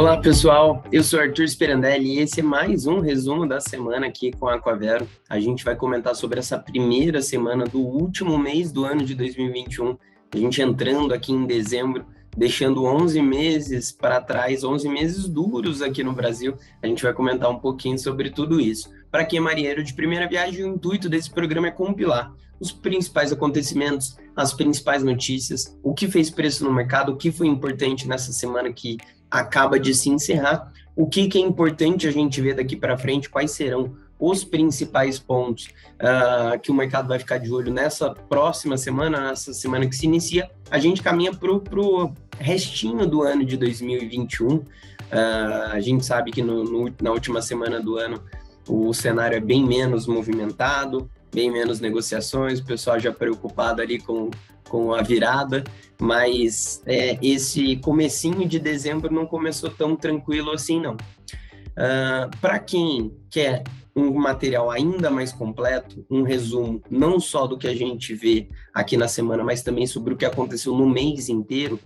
Olá pessoal, eu sou Arthur Sperandelli e esse é mais um resumo da semana aqui com a Aquavero. A gente vai comentar sobre essa primeira semana do último mês do ano de 2021, a gente entrando aqui em dezembro, deixando 11 meses para trás, 11 meses duros aqui no Brasil. A gente vai comentar um pouquinho sobre tudo isso. Para quem é marinheiro de primeira viagem, o intuito desse programa é compilar os principais acontecimentos, as principais notícias, o que fez preço no mercado, o que foi importante nessa semana que acaba de se encerrar, o que é importante a gente ver daqui para frente, quais serão os principais pontos que o mercado vai ficar de olho nessa próxima semana, nessa semana que se inicia. A gente caminha para o restinho do ano de 2021. A gente sabe que na última semana do ano o cenário é bem menos movimentado, bem menos negociações, o pessoal já preocupado ali com a virada, mas esse comecinho de dezembro não começou tão tranquilo assim, não. Para quem quer um material ainda mais completo, um resumo não só do que a gente vê aqui na semana, mas também sobre o que aconteceu no mês inteiro,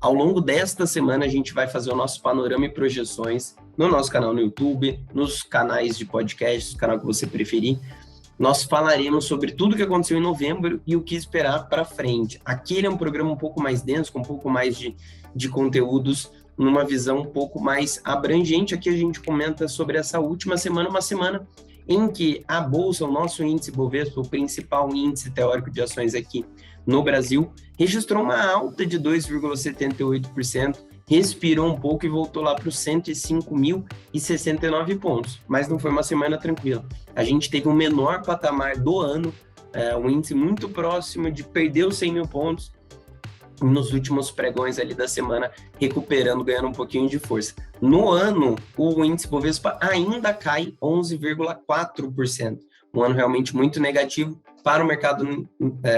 ao longo desta semana a gente vai fazer o nosso panorama e projeções no nosso canal no YouTube, nos canais de podcast, o canal que você preferir. Nós falaremos sobre tudo que aconteceu em novembro e o que esperar para frente. Aquele é um programa um pouco mais denso, com um pouco mais de conteúdos, numa visão um pouco mais abrangente. Aqui a gente comenta sobre essa última semana, uma semana em que a Bolsa, o nosso índice Bovespa, o principal índice teórico de ações aqui no Brasil, registrou uma alta de 2,78%, respirou um pouco e voltou lá para os 105.069 pontos, mas não foi uma semana tranquila. A gente teve o menor patamar do ano, um índice muito próximo de perder os 100 mil pontos, nos últimos pregões ali da semana, recuperando, ganhando um pouquinho de força. No ano, o índice Bovespa ainda cai 11,4%, um ano realmente muito negativo para o mercado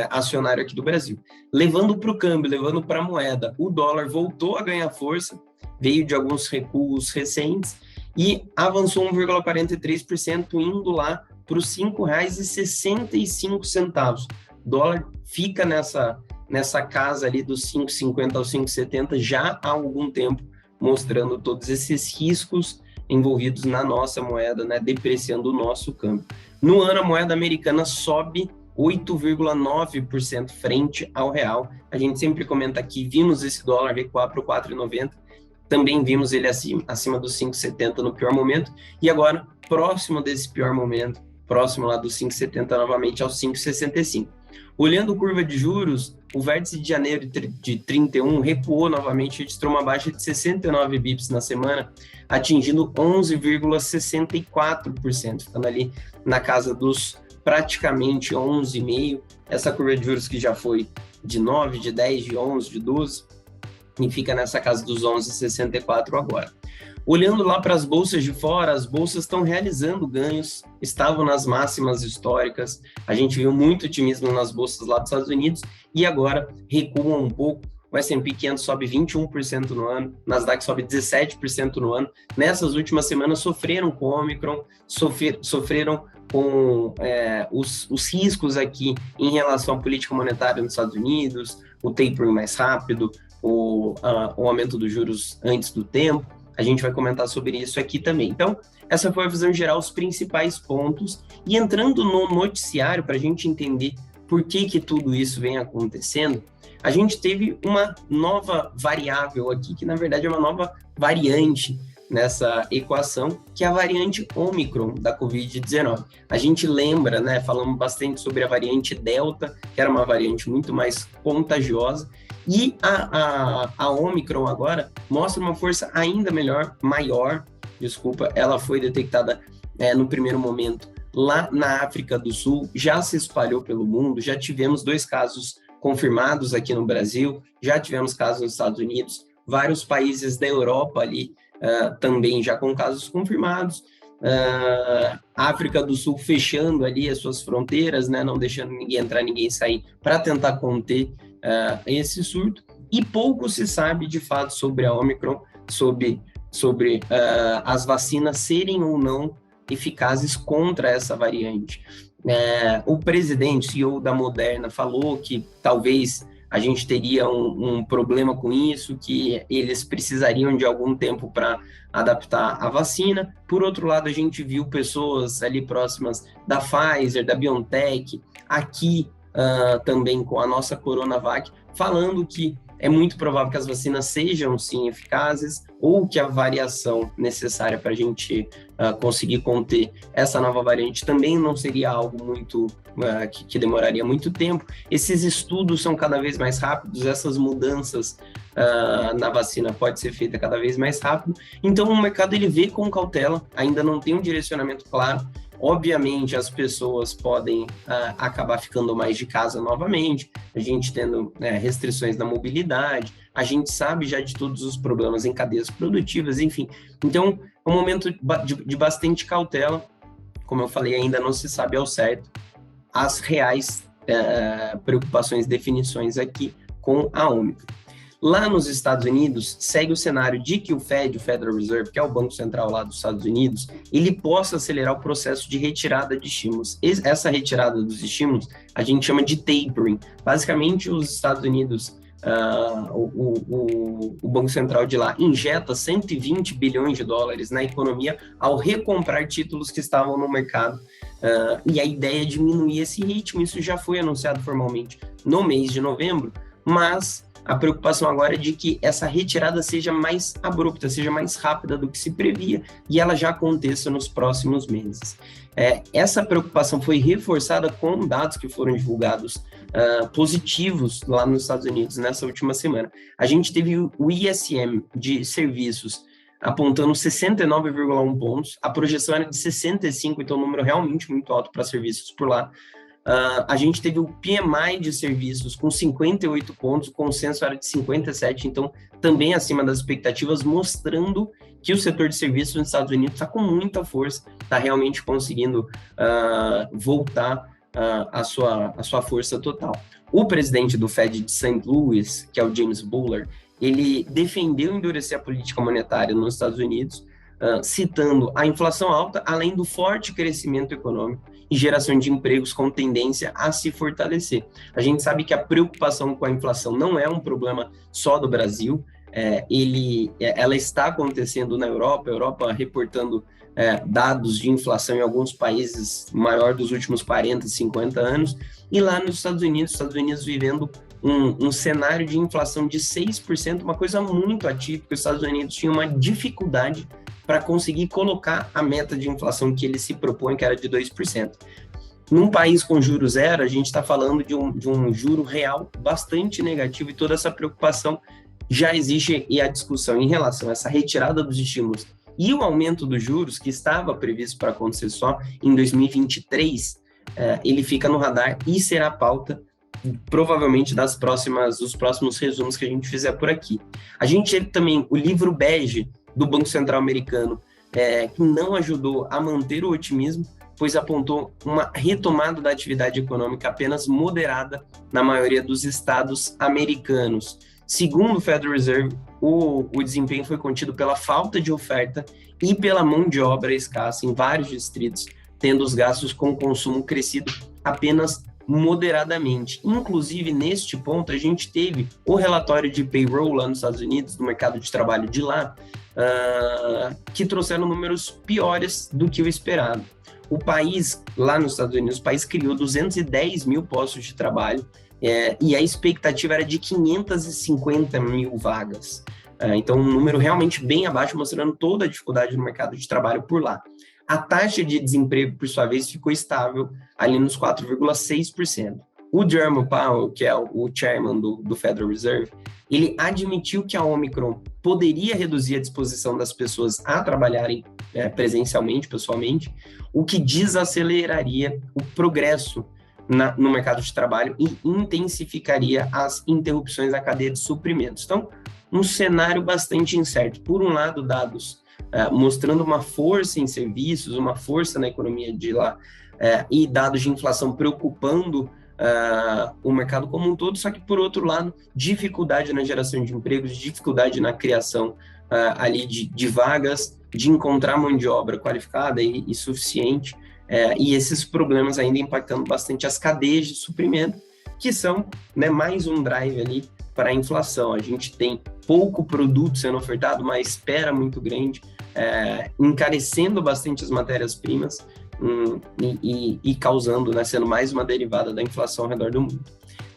acionário aqui do Brasil. Levando para o câmbio, levando para a moeda, o dólar voltou a ganhar força, veio de alguns recuos recentes e avançou 1,43%, indo lá para os R$ 5,65. O dólar fica nessa casa ali dos 5,50 aos 5,70 já há algum tempo, mostrando todos esses riscos envolvidos na nossa moeda, né, depreciando o nosso câmbio. No ano, a moeda americana sobe 8,9% frente ao real. A gente sempre comenta aqui, vimos esse dólar recuar para o 4,90, também vimos ele acima dos 5,70 no pior momento, e agora, próximo desse pior momento, próximo lá dos 5,70 novamente aos 5,65. Olhando a curva de juros, o vértice de janeiro de 31 recuou novamente, registrou uma baixa de 69 bips na semana, atingindo 11,64%, ficando ali na casa dos praticamente 11,5%. Essa curva de juros que já foi de 9, de 10, de 11, de 12, e fica nessa casa dos 11,64 agora. Olhando lá para as bolsas de fora, as bolsas estão realizando ganhos, estavam nas máximas históricas, a gente viu muito otimismo nas bolsas lá dos Estados Unidos e agora recuam um pouco. O S&P 500 sobe 21% no ano, Nasdaq sobe 17% no ano. Nessas últimas semanas sofreram com o Omicron, sofreram com os riscos aqui em relação à política monetária nos Estados Unidos, o tapering mais rápido, o aumento dos juros antes do tempo. A gente vai comentar sobre isso aqui também. Então, essa foi a visão geral, os principais pontos. E entrando no noticiário, para a gente entender por que tudo isso vem acontecendo, a gente teve uma nova variável aqui, que na verdade é uma nova variante nessa equação, que é a variante Omicron da Covid-19. A gente lembra, né, falamos bastante sobre a variante Delta, que era uma variante muito mais contagiosa, e a Omicron agora mostra uma força ainda maior, ela foi detectada no primeiro momento lá na África do Sul, já se espalhou pelo mundo, já tivemos 2 casos confirmados aqui no Brasil, já tivemos casos nos Estados Unidos, vários países da Europa ali também já com casos confirmados, África do Sul fechando ali as suas fronteiras, né, não deixando ninguém entrar, ninguém sair, para tentar conter esse surto, e pouco se sabe de fato sobre a Omicron, sobre as vacinas serem ou não eficazes contra essa variante. O presidente, CEO da Moderna, falou que talvez a gente teria um problema com isso, que eles precisariam de algum tempo para adaptar a vacina. Por outro lado, a gente viu pessoas ali próximas da Pfizer, da BioNTech, aqui também com a nossa Coronavac, falando que é muito provável que as vacinas sejam, sim, eficazes, ou que a variação necessária para a gente conseguir conter essa nova variante também não seria algo muito que demoraria muito tempo. Esses estudos são cada vez mais rápidos, essas mudanças na vacina pode ser feita cada vez mais rápido. Então, o mercado ele vê com cautela, ainda não tem um direcionamento claro. Obviamente, as pessoas podem acabar ficando mais de casa novamente, a gente tendo restrições na mobilidade, a gente sabe já de todos os problemas em cadeias produtivas, enfim. Então, é um momento de bastante cautela. Como eu falei, ainda não se sabe ao certo as reais preocupações, definições aqui com a Ômicron. Lá nos Estados Unidos, segue o cenário de que o Fed, o Federal Reserve, que é o Banco Central lá dos Estados Unidos, ele possa acelerar o processo de retirada de estímulos. Essa retirada dos estímulos, a gente chama de tapering. Basicamente, os Estados Unidos, o Banco Central de lá, injeta 120 bilhões de dólares na economia ao recomprar títulos que estavam no mercado. E a ideia é diminuir esse ritmo. Isso já foi anunciado formalmente no mês de novembro, mas a preocupação agora é de que essa retirada seja mais abrupta, seja mais rápida do que se previa e ela já aconteça nos próximos meses. Essa preocupação foi reforçada com dados que foram divulgados positivos lá nos Estados Unidos nessa última semana. A gente teve o ISM de serviços apontando 69,1 pontos, a projeção era de 65, então um número realmente muito alto para serviços por lá. A gente teve o PMI de serviços com 58 pontos, o consenso era de 57, então também acima das expectativas, mostrando que o setor de serviços nos Estados Unidos está com muita força, está realmente conseguindo voltar a sua força total. O presidente do Fed de St. Louis, que é o James Bullard, ele defendeu endurecer a política monetária nos Estados Unidos, citando a inflação alta, além do forte crescimento econômico e geração de empregos com tendência a se fortalecer. A gente sabe que a preocupação com a inflação não é um problema só do Brasil, ela está acontecendo na Europa, a Europa reportando dados de inflação em alguns países maior dos últimos 40, 50 anos, e lá nos Estados Unidos vivendo um cenário de inflação de 6%, uma coisa muito atípica. Os Estados Unidos tinham uma dificuldade para conseguir colocar a meta de inflação que ele se propõe, que era de 2%. Num país com juro zero, a gente está falando de um juro real bastante negativo, e toda essa preocupação já existe, e a discussão em relação a essa retirada dos estímulos e o aumento dos juros, que estava previsto para acontecer só em 2023, ele fica no radar e será pauta provavelmente dos próximos resumos que a gente fizer por aqui. A gente teve também o livro bege do Banco Central americano, que não ajudou a manter o otimismo, pois apontou uma retomada da atividade econômica apenas moderada na maioria dos estados americanos. Segundo o Federal Reserve, o desempenho foi contido pela falta de oferta e pela mão de obra escassa em vários distritos, tendo os gastos com consumo crescido apenas moderadamente. Inclusive, neste ponto, a gente teve o relatório de payroll lá nos Estados Unidos, do mercado de trabalho de lá, que trouxeram números piores do que o esperado. O país, lá nos Estados Unidos, o país criou 210 mil postos de trabalho, e a expectativa era de 550 mil vagas. Então, um número realmente bem abaixo, mostrando toda a dificuldade do mercado de trabalho por lá. A taxa de desemprego, por sua vez, ficou estável ali nos 4,6%. O Jerome Powell, que é o chairman do Federal Reserve, ele admitiu que a Omicron poderia reduzir a disposição das pessoas a trabalharem presencialmente, pessoalmente, o que desaceleraria o progresso no mercado de trabalho e intensificaria as interrupções da cadeia de suprimentos. Então, um cenário bastante incerto. Por um lado, dados mostrando uma força em serviços, uma força na economia de lá, e dados de inflação preocupando o mercado como um todo, só que, por outro lado, dificuldade na geração de empregos, dificuldade na criação ali de vagas, de encontrar mão de obra qualificada e suficiente, e esses problemas ainda impactando bastante as cadeias de suprimento, que são, né, mais um drive ali para a inflação. A gente tem pouco produto sendo ofertado, uma espera muito grande, encarecendo bastante as matérias-primas e causando, né, sendo mais uma derivada da inflação ao redor do mundo.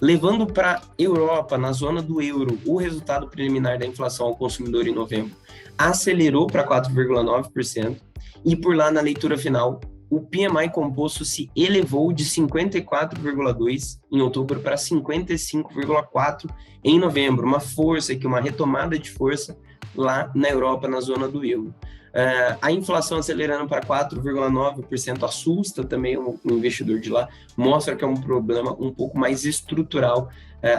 Levando para a Europa, na zona do euro, o resultado preliminar da inflação ao consumidor em novembro acelerou para 4,9%, e por lá, na leitura final, o PMI composto se elevou de 54,2 em outubro para 55,4 em novembro, uma força aqui, uma retomada de força lá na Europa, na zona do euro. A inflação acelerando para 4,9% assusta também o investidor de lá, mostra que é um problema um pouco mais estrutural.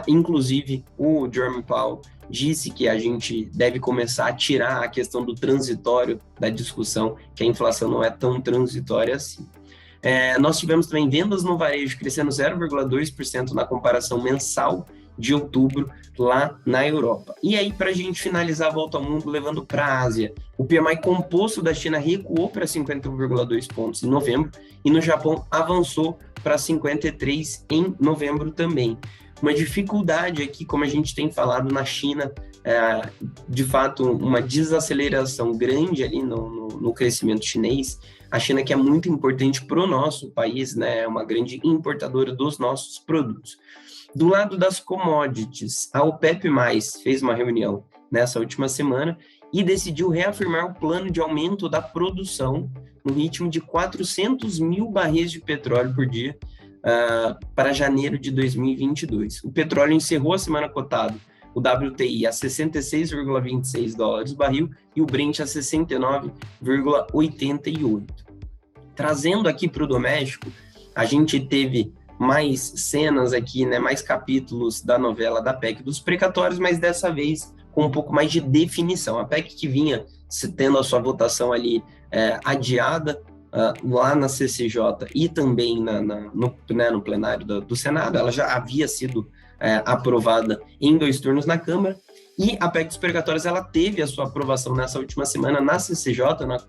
Inclusive, o Jerome Powell disse que a gente deve começar a tirar a questão do transitório da discussão, que a inflação não é tão transitória assim. Nós tivemos também vendas no varejo crescendo 0,2% na comparação mensal de outubro lá na Europa. E aí, para a gente finalizar a volta ao mundo, levando para a Ásia, o PMI composto da China recuou para 51,2 pontos em novembro, e no Japão avançou para 53 em novembro também. Uma dificuldade aqui, como a gente tem falado na China, de fato, uma desaceleração grande ali no crescimento chinês. A China, que é muito importante para o nosso país, né, é uma grande importadora dos nossos produtos. Do lado das commodities, a OPEP+, fez uma reunião nessa última semana e decidiu reafirmar o plano de aumento da produção no ritmo de 400 mil barris de petróleo por dia para janeiro de 2022. O petróleo encerrou a semana cotado, o WTI a 66,26 dólares o barril e o Brent a 69,88. Trazendo aqui para o doméstico, a gente teve mais cenas aqui, né, mais capítulos da novela da PEC dos precatórios, mas dessa vez com um pouco mais de definição. A PEC que vinha tendo a sua votação ali adiada lá na CCJ e também no plenário do Senado, ela já havia sido aprovada em 2 turnos na Câmara, e a PEC dos precatórios ela teve a sua aprovação nessa última semana na CCJ,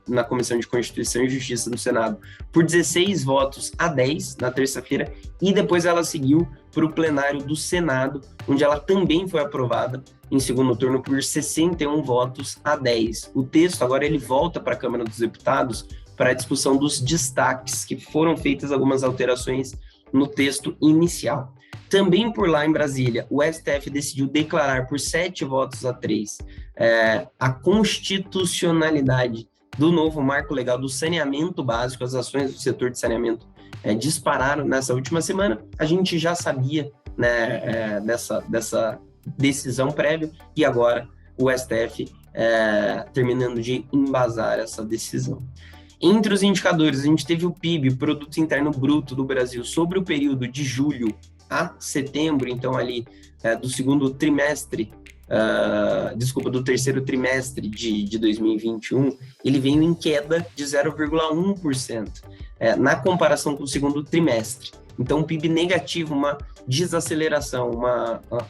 na Comissão de Constituição e Justiça do Senado, por 16 votos a 10 na terça-feira, e depois ela seguiu para o plenário do Senado, onde ela também foi aprovada em segundo turno por 61 votos a 10. O texto agora ele volta para a Câmara dos Deputados para a discussão dos destaques, que foram feitas algumas alterações no texto inicial. Também por lá em Brasília, o STF decidiu declarar por 7 votos a 3 a constitucionalidade do novo marco legal do saneamento básico. As ações do setor de saneamento dispararam nessa última semana. A gente já sabia, né, dessa decisão prévia, e agora o STF terminando de embasar essa decisão. Entre os indicadores, a gente teve o PIB, Produto Interno Bruto do Brasil, sobre o período de julho a setembro, então ali do segundo trimestre, do terceiro trimestre de 2021, ele veio em queda de 0,1% na comparação com o segundo trimestre. Então, um PIB negativo, uma desaceleração,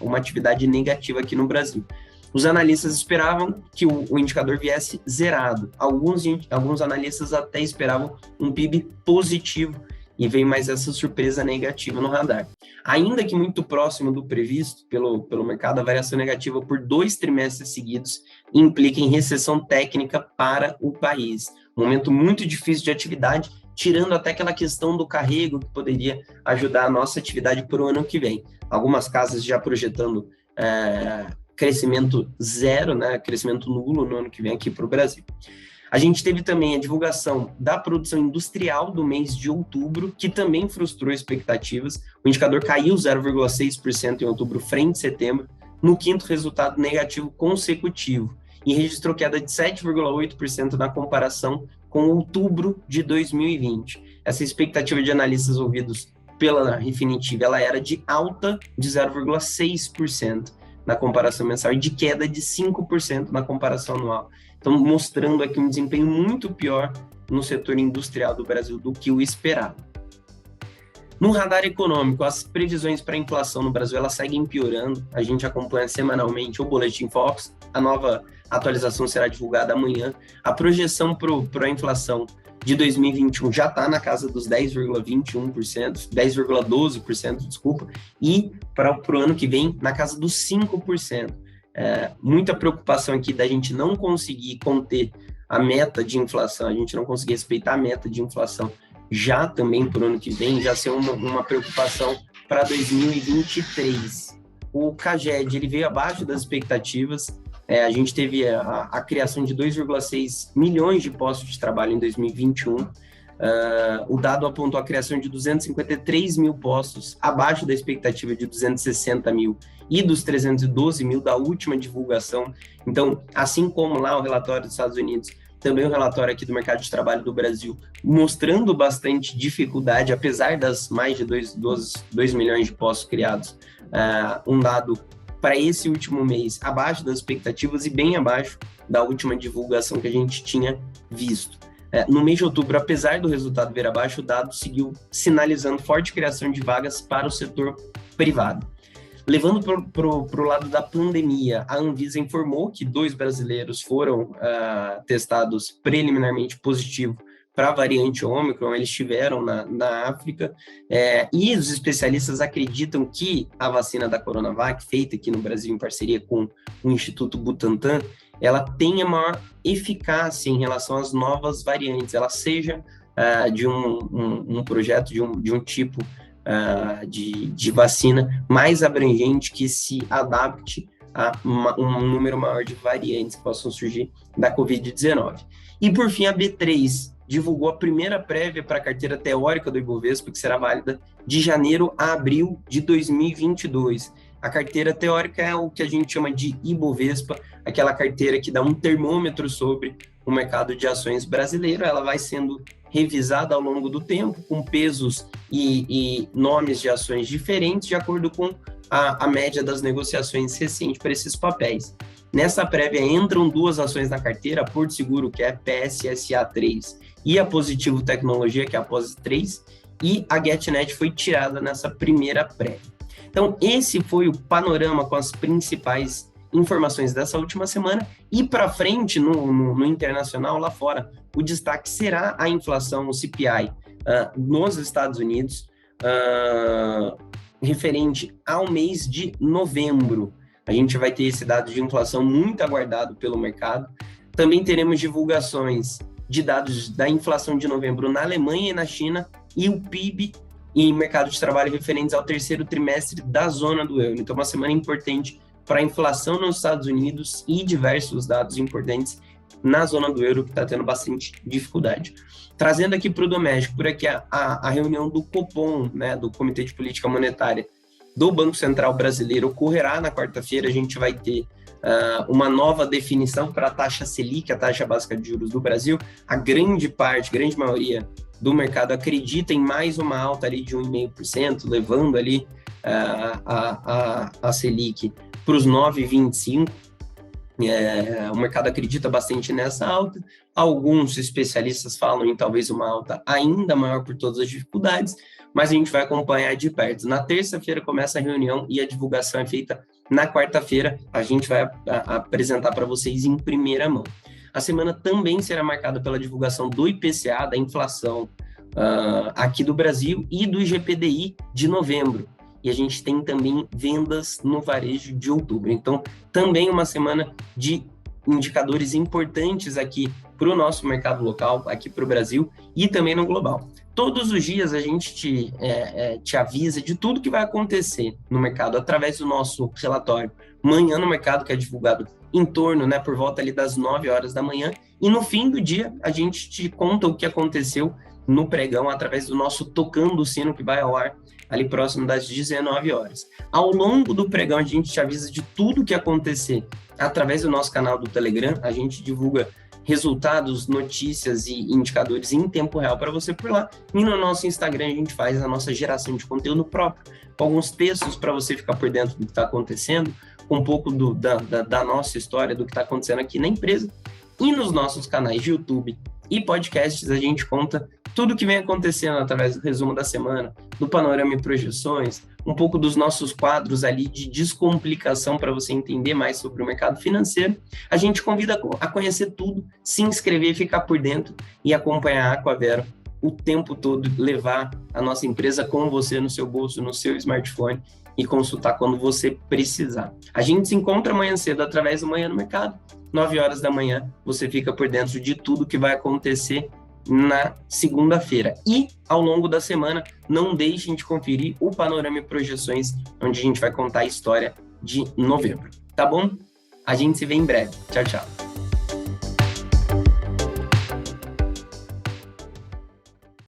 uma atividade negativa aqui no Brasil. Os analistas esperavam que o indicador viesse zerado. Alguns analistas até esperavam um PIB positivo, e veio mais essa surpresa negativa no radar. Ainda que muito próximo do previsto pelo mercado, a variação negativa por 2 trimestres seguidos implica em recessão técnica para o país. Um momento muito difícil de atividade, tirando até aquela questão do carrego que poderia ajudar a nossa atividade para o ano que vem. Algumas casas já projetando crescimento zero, né, crescimento nulo no ano que vem aqui para o Brasil. A gente teve também a divulgação da produção industrial do mês de outubro, que também frustrou expectativas. O indicador caiu 0,6% em outubro frente a setembro, no quinto resultado negativo consecutivo, e registrou queda de 7,8% na comparação com outubro de 2020. Essa expectativa de analistas ouvidos pela Refinitiv, ela era de alta de 0,6% na comparação mensal e de queda de 5% na comparação anual. Então, mostrando aqui um desempenho muito pior no setor industrial do Brasil do que o esperado. No radar econômico, as previsões para a inflação no Brasil elas seguem piorando. A gente acompanha semanalmente o Boletim Focus. A nova atualização será divulgada amanhã. A projeção para a inflação de 2021 já está na casa dos 10,21%, 10,12%, desculpa, e para o ano que vem na casa dos 5%. Muita preocupação aqui da gente não conseguir conter a meta de inflação, a gente não conseguir respeitar a meta de inflação já também para o ano que vem, já ser uma preocupação para 2023. O CAGED, ele veio abaixo das expectativas. A gente teve a criação de 2,6 milhões de postos de trabalho em 2021. O dado apontou a criação de 253 mil postos, abaixo da expectativa de 260 mil e dos 312 mil da última divulgação. Então, assim como lá o relatório dos Estados Unidos, também o relatório aqui do mercado de trabalho do Brasil, mostrando bastante dificuldade, apesar das mais de 2 milhões de postos criados, um dado para esse último mês abaixo das expectativas e bem abaixo da última divulgação que a gente tinha visto. No mês de outubro, apesar do resultado vir abaixo, o dado seguiu sinalizando forte criação de vagas para o setor privado. Levando para o lado da pandemia, a Anvisa informou que 2 brasileiros foram testados preliminarmente positivo para a variante Ômicron, eles estiveram na África, e os especialistas acreditam que a vacina da Coronavac, feita aqui no Brasil em parceria com o Instituto Butantan, ela tenha maior eficácia em relação às novas variantes, ela seja de um projeto, de um tipo de vacina mais abrangente que se adapte a um número maior de variantes que possam surgir da Covid-19. E, por fim, a B3 divulgou a primeira prévia para a carteira teórica do Ibovespa, que será válida de janeiro a abril de 2022. A carteira teórica é o que a gente chama de Ibovespa, aquela carteira que dá um termômetro sobre o mercado de ações brasileiro. Ela vai sendo revisada ao longo do tempo, com pesos e nomes de ações diferentes, de acordo com a média das negociações recentes para esses papéis. Nessa prévia entram 2 ações na carteira, a Porto Seguro, que é PSSA 3, e a Positivo Tecnologia, que é a POS 3, e a GetNet foi tirada nessa primeira prévia. Então, esse foi o panorama com as principais informações dessa última semana, e para frente, no internacional, lá fora, o destaque será a inflação, o CPI, nos Estados Unidos, referente ao mês de novembro. A gente vai ter esse dado de inflação muito aguardado pelo mercado. Também teremos divulgações de dados da inflação de novembro na Alemanha e na China, e o PIB e mercado de trabalho referentes ao terceiro trimestre da zona do euro. Então, uma semana importante para a inflação nos Estados Unidos e diversos dados importantes na zona do euro, que está tendo bastante dificuldade. Trazendo aqui para o doméstico, por aqui a reunião do Copom, né, do Comitê de Política Monetária do Banco Central Brasileiro, ocorrerá na quarta-feira. A gente vai ter uma nova definição para a taxa Selic, a taxa básica de juros do Brasil. A grande maioria do mercado acredita em mais uma alta ali de 1,5%, levando ali a Selic para os 9,25%. O mercado acredita bastante nessa alta. Alguns especialistas falam em talvez uma alta ainda maior por todas as dificuldades, mas a gente vai acompanhar de perto. Na terça-feira começa a reunião e a divulgação é feita na quarta-feira. A gente vai apresentar para vocês em primeira mão. A semana também será marcada pela divulgação do IPCA, da inflação aqui do Brasil, e do IGPDI de novembro. E a gente tem também vendas no varejo de outubro. Então, também uma semana de indicadores importantes aqui para o nosso mercado local, aqui para o Brasil e também no global. Todos os dias a gente te avisa de tudo que vai acontecer no mercado através do nosso relatório Manhã no Mercado, que é divulgado em torno, por volta ali das 9 horas da manhã. E no fim do dia, a gente te conta o que aconteceu no pregão através do nosso Tocando o Sino, que vai ao ar ali próximo das 19 horas. Ao longo do pregão, a gente te avisa de tudo que acontecer através do nosso canal do Telegram. A gente divulga resultados, notícias e indicadores em tempo real para você por lá. E no nosso Instagram a gente faz a nossa geração de conteúdo próprio, com alguns textos para você ficar por dentro do que está acontecendo, com um pouco da nossa história, do que está acontecendo aqui na empresa. E nos nossos canais de YouTube e podcasts, a gente conta tudo que vem acontecendo através do resumo da semana, do panorama e projeções, um pouco dos nossos quadros ali de descomplicação para você entender mais sobre o mercado financeiro. A gente convida a conhecer tudo, se inscrever, ficar por dentro e acompanhar a Aquavero o tempo todo, levar a nossa empresa com você no seu bolso, no seu smartphone e consultar quando você precisar. A gente se encontra amanhã cedo através do Manhã no Mercado, 9 horas da manhã, você fica por dentro de tudo que vai acontecer na segunda-feira. E, ao longo da semana, não deixem de conferir o Panorama e Projeções, onde a gente vai contar a história de novembro. Tá bom? A gente se vê em breve. Tchau, tchau.